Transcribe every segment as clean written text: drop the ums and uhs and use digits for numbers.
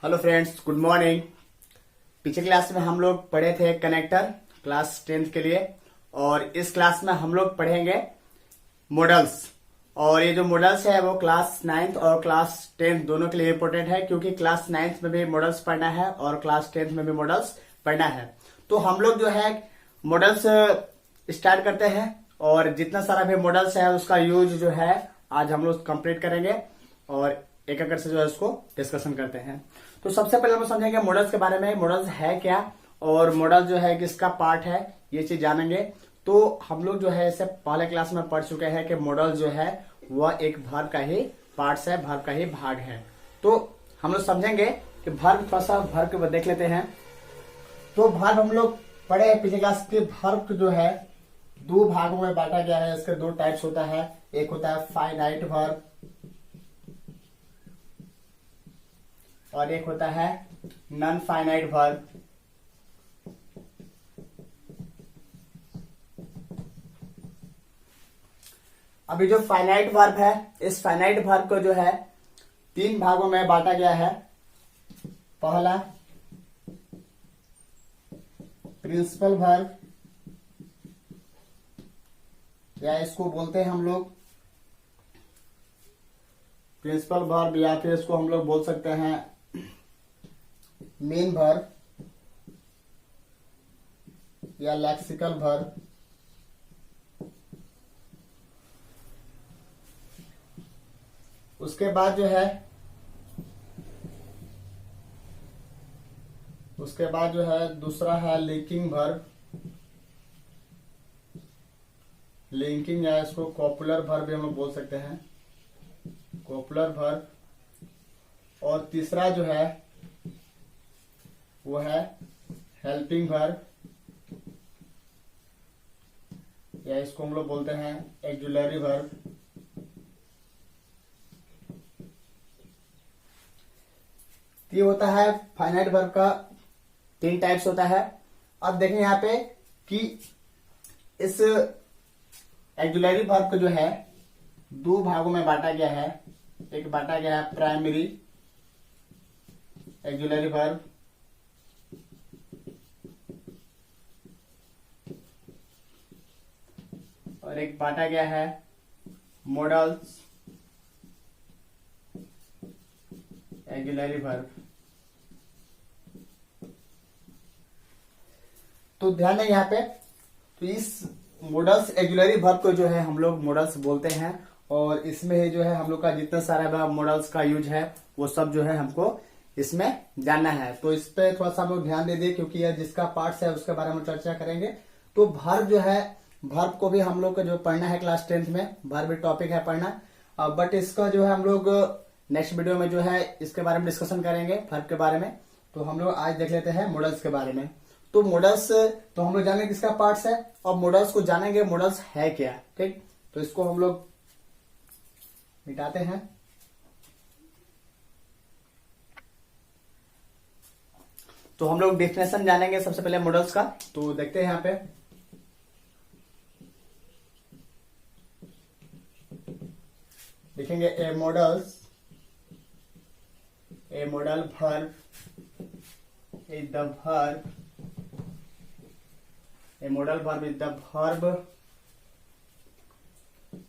Hello friends, good morning. पिछले class में हम लोग पढ़े थे कनेक्टर क्लास 10th के लिए, और इस क्लास में हम लोग पढ़ेंगे मॉडल्स। और ये जो मॉडल्स है वो क्लास 9th और क्लास 10th दोनों के लिए इंपॉर्टेंट है, क्योंकि क्लास 9th में भी मॉडल्स पढ़ना है और क्लास 10th में भी मॉडल्स पढ़ना है। तो हम लोग जो है मॉडल्स स्टार्ट करते हैं, और जितना सारा भी मॉडल्स है उसका यूज जो है आज हम लोग कंप्लीट करेंगे और एक एक से जो है उसको डिस्कशन करते हैं। तो सबसे पहले हम समझेंगे मॉडल्स के बारे में, मॉडल्स है क्या और मॉडल जो है किसका पार्ट है, ये चीज जानेंगे। तो हम लोग जो है इसे पहले क्लास में पढ़ चुके हैं कि मॉडल जो है वह एक वर्ब का ही पार्ट है, वर्ब का ही भाग है। तो हम लोग समझेंगे कि वर्ब, थोड़ा सा वर्ब को देख लेते हैं। तो वर्ब हम लोग पढ़े हैं पिछले क्लास के। वर्ब जो है दो भागों में बांटा गया है। इसके दो टाइप्स होता है, एक होता है फाइनाइट वर्ब और एक होता है नॉन फाइनाइट वर्ब। अभी जो फाइनाइट वर्ब है, इस फाइनाइट वर्ब को जो है तीन भागों में बांटा गया है। पहला प्रिंसिपल वर्ब, या इसको बोलते हैं हम लोग प्रिंसिपल वर्ब, या फिर इसको हम लोग बोल सकते हैं मेन वर्ब या लेक्सिकल वर्ब। उसके बाद जो है दूसरा है लिंकिंग वर्ब, लिंकिंग, या इसको कॉपुलर वर्ब भी हम लोग बोल सकते हैं, कॉपुलर वर्ब। और तीसरा जो है वो है हेल्पिंग वर्ब, या इसको हम लोग बोलते हैं एक्जुलरी वर्ब। ये होता है फाइनाइट वर्ब का तीन टाइप्स होता है। अब देखें यहाँ पे कि इस एक्जुलरी वर्ब को जो है दो भागों में बांटा गया है। एक बांटा गया है प्राइमरी एक्जुलरी वर्ब, और एक बांटा गया है मॉडल्स एक्जुलरी वर्ब। तो ध्यान है यहाँ पे, तो इस मॉडल्स एक्जुलरी वर्ब को जो है हम लोग मॉडल्स बोलते हैं, और इसमें ही जो है हम लोग का जितना सारा मॉडल्स का यूज है वो सब जो है हमको इसमें जानना है। तो इस पे थोड़ा सा हम लोग ध्यान दे दिए, क्योंकि यह जिसका पार्ट्स है उसके बारे में चर्चा करेंगे। तो वर्ब जो है, वर्ब को भी हम लोग को जो पढ़ना है क्लास 10th में, वर्ब टॉपिक है पढ़ना, बट इसका जो है हम लोग नेक्स्ट वीडियो में जो है इसके बारे में डिस्कशन करेंगे, वर्ब के बारे में। तो हम लोग आज देख लेते हैं मॉडल्स के बारे में। तो मॉडल्स तो हम लोग जानेंगे किसका पार्ट्स है, और मॉडल्स को जानेंगे मॉडल्स है क्या। ठीक, तो इसको हम लोग मिटाते हैं। तो हम लोग डेफिनेशन जानेंगे सबसे पहले मॉडल्स का। तो देखते हैं यहाँ पे, देखेंगे a modal verb is the verb, a modal verb is the verb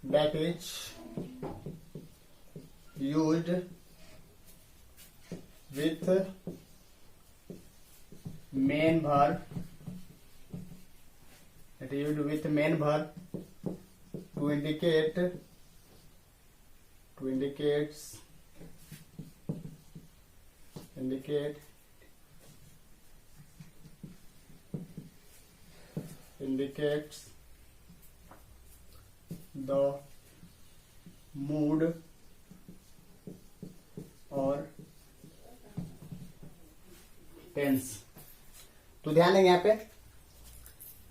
that is used with main verb, that is used with main verb to indicate indicates the mood और टेंस। तो ध्यान देंगे यहाँ पे,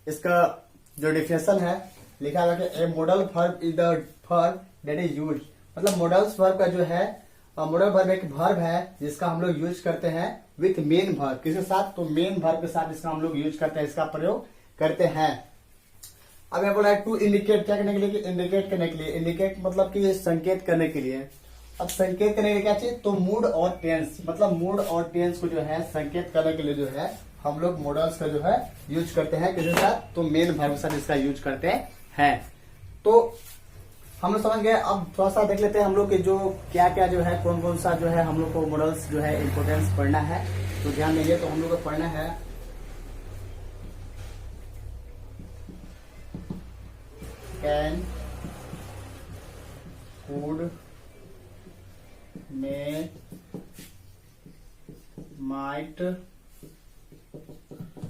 इसका जो डिफिनेशन है लिखा हुआ है कि a modal verb is the verb that is used, मतलब मॉडल्स वर्ब का जो है, मॉडल वर्ब एक वर्ब है जिसका हम लोग यूज करते हैं विथ मेन वर्ब। किसके साथ? तो मेन वर्ब के साथ इसका हम लोग यूज करते हैं, इसका प्रयोग करते हैं। अब मैं बोला टू इंडिकेट, क्या करने के लिए? इंडिकेट करने के लिए। इंडिकेट मतलब कि संकेत करने के लिए। अब संकेत करने के लिए क्या चाहिए, तो मूड और टेंस, मतलब मूड और टेंस को जो है संकेत करने के लिए जो है हम लोग मॉडल्स का जो है यूज करते हैं किसके साथ, तो मेन वर्ब के साथ इसका यूज करते हैं। तो हम लोग समझ गए। अब थोड़ा सा देख लेते हैं हम लोग कि जो क्या क्या जो है, कौन कौन सा जो है हम लोग को मॉडल्स जो है इंपोर्टेंस पढ़ना है। तो ध्यान दीजिए, तो हम लोग को पढ़ना है can, could, may, might,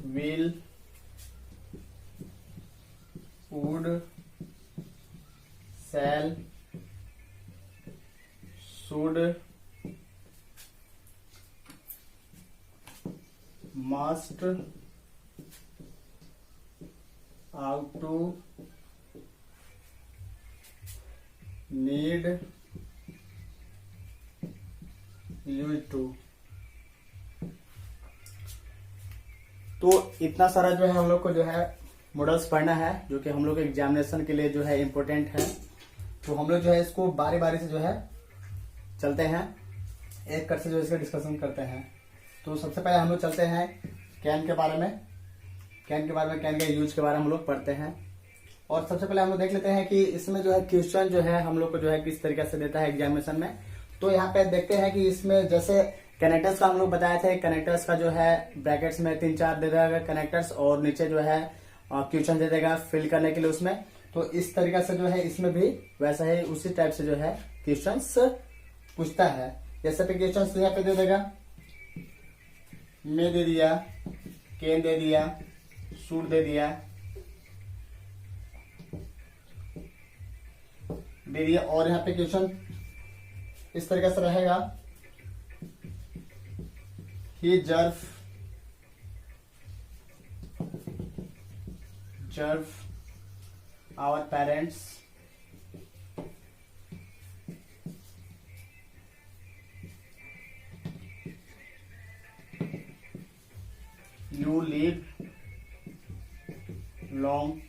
will, would, shall, should, must, ought to, need, use to. तो इतना सारा जो है हम लोग को जो है मॉडल्स पढ़ना है, जो कि हम लोग एग्जामिनेशन के लिए जो है इम्पोर्टेंट है। तो हम लोग जो है इसको बारी बारी से जो है चलते हैं, एक कर से जो इसका डिस्कशन करते हैं। तो सबसे पहले हम लोग चलते हैं कैन के बारे में, कैन के यूज के बारे में हम लोग पढ़ते हैं। और सबसे पहले हम लोग देख लेते हैं कि इसमें जो है क्वेश्चन जो है हम लोग को जो है किस तरीके से देता है एग्जामिनेशन में। तो यहाँ पे देखते हैं कि इसमें जैसे कनेक्टर्स का हम लोग बताए थे, कनेक्टर्स का जो है ब्रैकेट्स में 3-4 दे देगा कनेक्टर्स, और नीचे जो है क्वेश्चन दे देगा फिल करने के लिए उसमें। तो इस तरीके से जो है इसमें भी वैसा ही उसी टाइप से जो है क्वेश्चंस पूछता है। जैसे पे क्वेश्चंस यहाँ पे दे देगा, में दे दिया, कैन दे दिया, शुड दे दिया, और यहाँ पे क्वेश्चन इस तरीके से रहेगा, ही जर्फ our parents, you live long,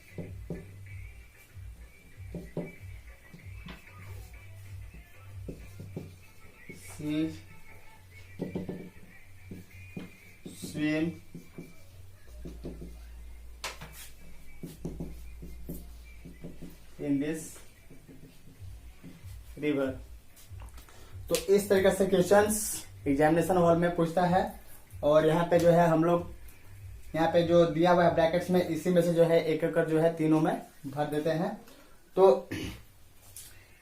see swim in this river। तो इस तरीके से क्वेश्चंस एग्जामिनेशन हॉल में पूछता है। और यहाँ पे जो है हम लोग यहाँ पे जो दिया हुआ है ब्रैकेट्स में, इसी में से जो है एक एक जो है तीनों में भर देते हैं। तो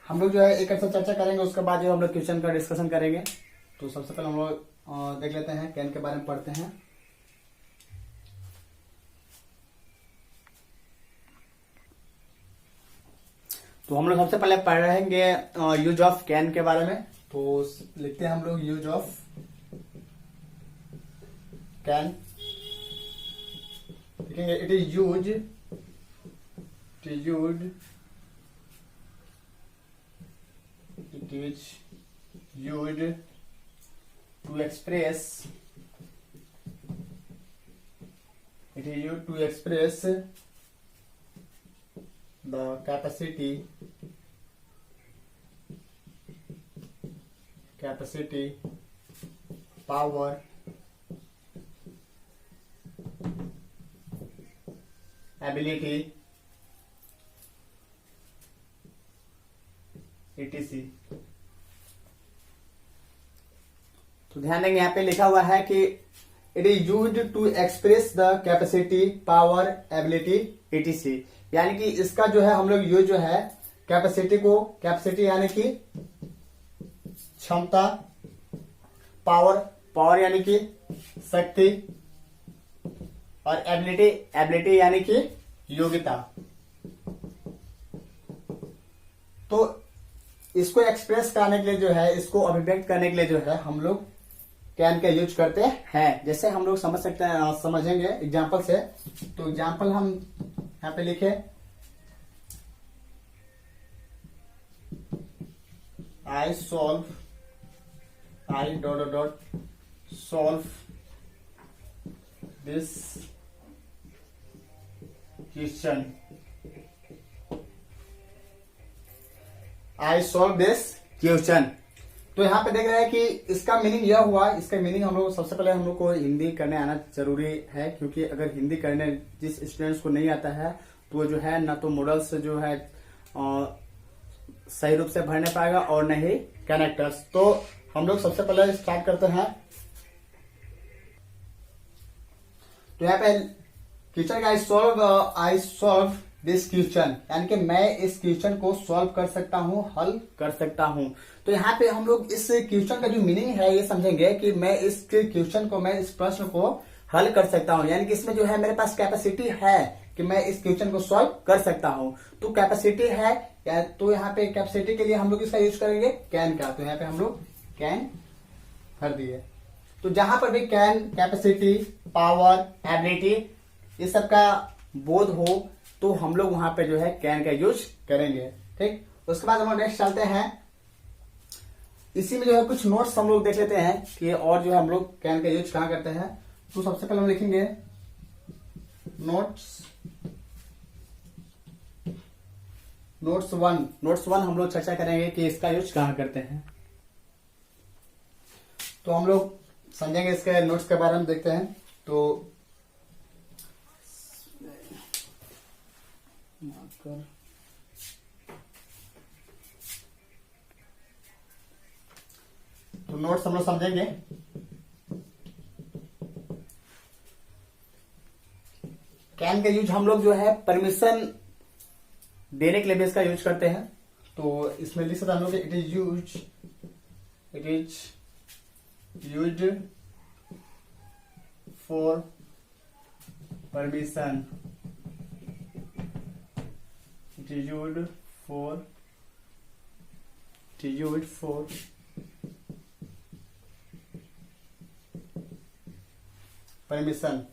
हम लोग जो है एक से चर्चा करेंगे, उसके बाद जो हम लोग क्वेश्चन का डिस्कशन करेंगे। तो सबसे पहले हम लोग देख लेते हैं कैन के बारे में पढ़ते हैं। तो हम लोग सबसे पहले पढ़ रहेंगे यूज ऑफ कैन के बारे में। तो लिखते हैं हम लोग यूज ऑफ कैन, लिखेंगे it is use to express the capacity, power, ability, etc। तो ध्यान देंगे यहाँ पे लिखा हुआ है कि it is used to express the capacity, power, ability, etc। यानी कि इसका जो है हम लोग यूज जो है कैपेसिटी यानी कि क्षमता, पावर यानी कि शक्ति, और एबिलिटी यानी कि योग्यता। तो इसको एक्सप्रेस करने के लिए जो है, इसको अभिव्यक्त करने के लिए जो है हम लोग कैन का यूज करते हैं। जैसे हम लोग समझ सकते हैं, समझेंगे एग्जाम्पल से। तो एग्जाम्पल हम यहाँ पे लिखे, I solve this question। I solve this question तो यहाँ पे देख रहे हैं कि इसका मीनिंग यह हुआ, इसका मीनिंग हम लोग सबसे पहले हम लोग को हिंदी करने आना जरूरी है, क्योंकि अगर हिंदी करने जिस स्टूडेंट्स को नहीं आता है तो जो है ना तो मॉडल्स जो है सही रूप से भरने पाएगा और न ही कनेक्टर्स। तो हम लोग सबसे पहले स्टार्ट करते हैं। तो यहाँ पे क्वेश्चन का आई सॉल्व दिस क्वेश्चन, यानी कि मैं इस क्वेश्चन को सॉल्व कर सकता हूँ, हल कर सकता हूँ। तो यहाँ पे हम लोग इस क्वेश्चन का जो मीनिंग है ये समझेंगे कि मैं इस क्वेश्चन को, मैं इस प्रश्न को हल कर सकता हूँ, यानी कि इसमें जो है मेरे पास कैपेसिटी है कि मैं इस क्वेश्चन को सॉल्व कर सकता हूँ। तो कैपेसिटी है, तो यहाँ पे कैपेसिटी के लिए हम लोग इसका यूज करेंगे कैन का। तो यहाँ पे हम लोग कैन भर दिए। तो जहां पर भी कैन, कैपेसिटी, पावर, एबिलिटी ये सब का बोध हो तो हम लोग वहां पे जो है कैन का यूज करेंगे। ठीक, उसके बाद हम लोग नेक्स्ट चलते हैं। इसी में जो है कुछ नोट्स हम लोग देख लेते हैं कि और जो है हम लोग कैन का यूज कहां करते हैं। तो सबसे पहले हम लिखेंगे नोट्स वन हम लोग चर्चा करेंगे कि इसका यूज कहां करते हैं। तो हम लोग समझेंगे इसके नोट्स के बारे में, देखते हैं। तो नोट्स हम लोग समझेंगे। कैन का यूज हम लोग जो है परमिशन देने के लिए भी इसका यूज करते हैं। तो इसमें लिख सकते हम लोग it is used for permission, it is used for permission.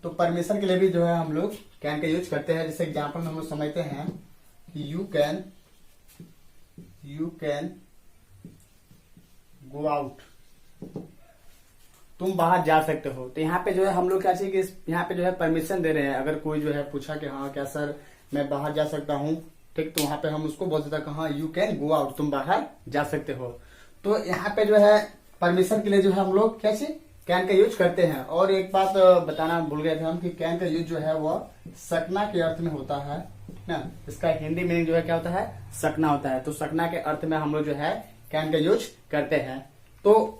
तो परमिशन के लिए भी जो है हम लोग कैन का यूज करते हैं। जैसे एग्जांपल में हम लोग समझते हैं कि यू कैन गो आउट, तुम बाहर जा सकते हो। तो यहाँ पे जो है हम लोग क्या चाहिए कि यहाँ पे जो है परमिशन दे रहे हैं। अगर कोई जो है पूछा कि हाँ क्या सर मैं बाहर जा सकता हूँ, ठीक, तो वहां पे हम उसको बोल देते हैं हाँ यू कैन गो आउट, तुम बाहर जा सकते हो। तो यहाँ पे जो है परमिशन के लिए जो है हम लोग क्या चाहिए कैन का यूज करते हैं। और एक बात बताना भूल गए थे हम कि कैन का यूज जो है वह सकना के अर्थ में होता है ना। इसका हिंदी मीनिंग जो है क्या होता है, सकना होता है। तो सकना के अर्थ में हम लोग जो है कैन का यूज करते हैं। तो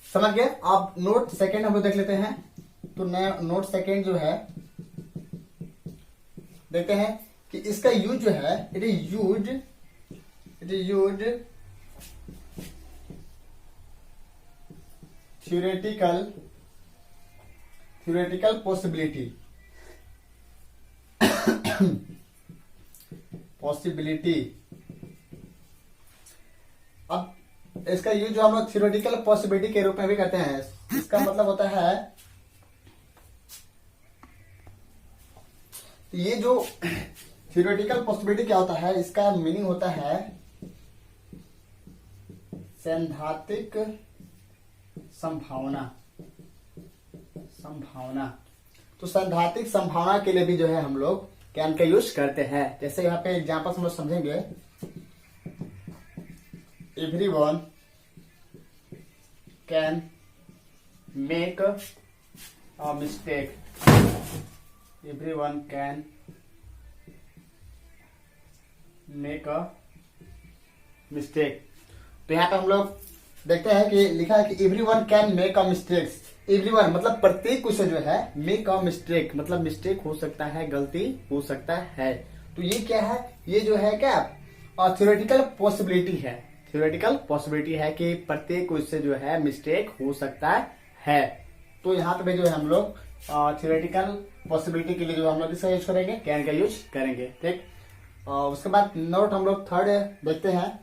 समझ गए। अब नोट सेकेंड हम लोग देख लेते हैं। तो नोट सेकेंड जो है देखते हैं कि इसका यूज जो है it is used theoretical possibility अब इसका यूज जो हम लोग थियोरेटिकल पॉसिबिलिटी के रूप में भी करते हैं। इसका मतलब होता है ये जो थियोरेटिकल पॉसिबिलिटी क्या होता है, इसका मीनिंग होता है सैद्धांतिक संभावना। तो सैद्धांतिक संभावना के लिए भी जो है हम लोग कैन का यूज करते हैं। जैसे यहाँ पे एग्जांपल हम लोग समझेंगे, everyone can make a mistake, everyone can make a mistake। तो यहाँ पे हम लोग देखते हैं कि लिखा है कि everyone can make a mistakes। everyone मतलब प्रत्येक कुछ जो है, make a mistake मतलब मिस्टेक हो सकता है, गलती हो सकता है। तो ये क्या है, ये जो है क्या थियोरेटिकल पॉसिबिलिटी है। थियोरेटिकल पॉसिबिलिटी है कि प्रत्येक कुछ से जो है मिस्टेक हो सकता है। तो यहाँ पे जो है हम लोग थियोरेटिकल पॉसिबिलिटी के लिए जो हम लोग इसका यूज करेंगे कैन का यूज करेंगे। ठीक, उसके बाद नोट हम लोग थर्ड देखते हैं।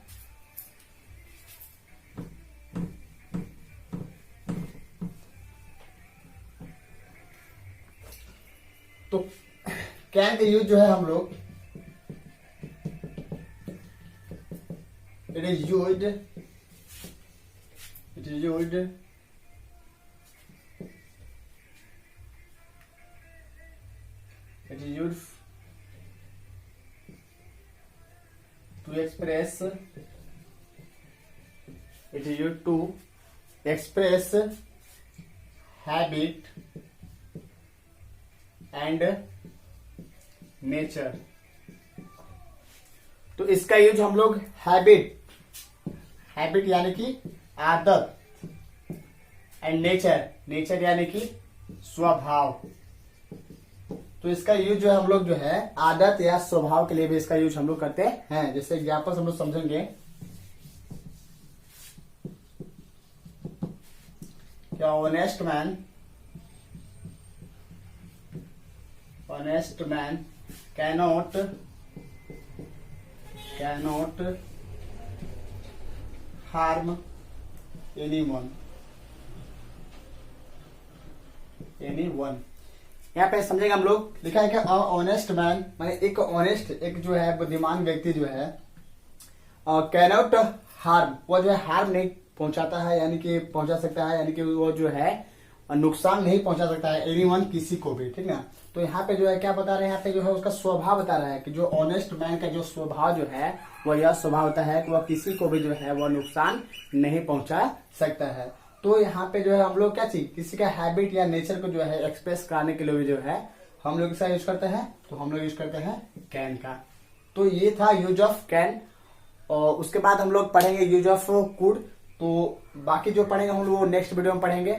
तो कैन का यूज जो है हम लोग it is used to express use to express habit and nature. तो इसका यूज हम लोग हैबिट यानी कि आदत, एंड नेचर यानी कि स्वभाव। तो इसका यूज जो हम लोग जो है आदत या स्वभाव के लिए भी इसका यूज हम लोग करते हैं। जैसे एग्जाम्पल हम लोग समझेंगे क्या honest man cannot harm anyone. यहाँ पे समझेंगे हम लोग, लिखा है क्या ऑनेस्ट मैन माने एक ऑनेस्ट, एक जो है बुद्धिमान व्यक्ति जो है कैनॉट हार्म, वो जो है हार्म नहीं पहुंचाता है, यानी कि पहुंचा सकता है, यानी कि वो जो है नुकसान नहीं पहुंचा सकता है एनीवन, किसी को भी, ठीक ना। तो यहाँ पे जो है क्या बता रहे हैं, यहाँ पे जो है उसका स्वभाव बता रहा है कि जो ऑनेस्ट मैन का जो स्वभाव जो है वो यह स्वभाव होता है कि वह किसी को भी जो है वह नुकसान नहीं पहुंचा सकता है। तो यहाँ पे जो है हम लोग क्या चीज, किसी का हैबिट या नेचर को जो है एक्सप्रेस कराने के लिए जो है हम लोग इसका यूज करते हैं, तो हम लोग यूज करते हैं कैन का। तो ये था यूज ऑफ कैन। और उसके बाद हम लोग पढ़ेंगे यूज ऑफ कुड। तो बाकी जो पढ़ेंगे हम लोग वो नेक्स्ट वीडियो में पढ़ेंगे।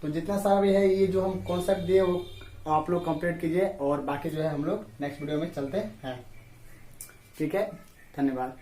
तो जितना सारा भी है ये जो हम कॉन्सेप्ट दिए वो आप लोग कंप्लीट कीजिए, और बाकी जो है हम लोग नेक्स्ट वीडियो में चलते हैं। ठीक है, धन्यवाद।